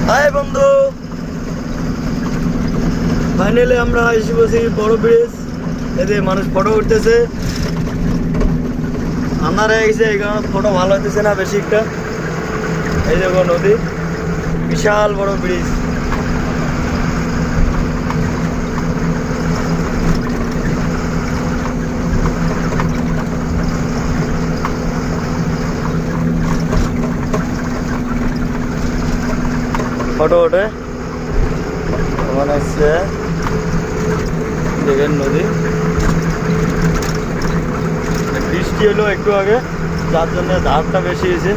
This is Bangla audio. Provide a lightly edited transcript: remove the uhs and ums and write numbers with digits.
হাই বন্ধু, ফাইনালি আমরা এসে বসি বড় ব্রিজ। এতে মানুষ ফটো উঠতেছে, আন্ধার হয়ে গেছে, এই কারণে ফটো ভালো হইতেছে না বেশি একটা। এই দেখো নদী, বিশাল বড় ব্রিজ। ফটো ওঠে মনে হচ্ছে, দেখেন নদী। বৃষ্টি হলো একটু আগে, যার জন্য ধারটা বেশি হয়েছে।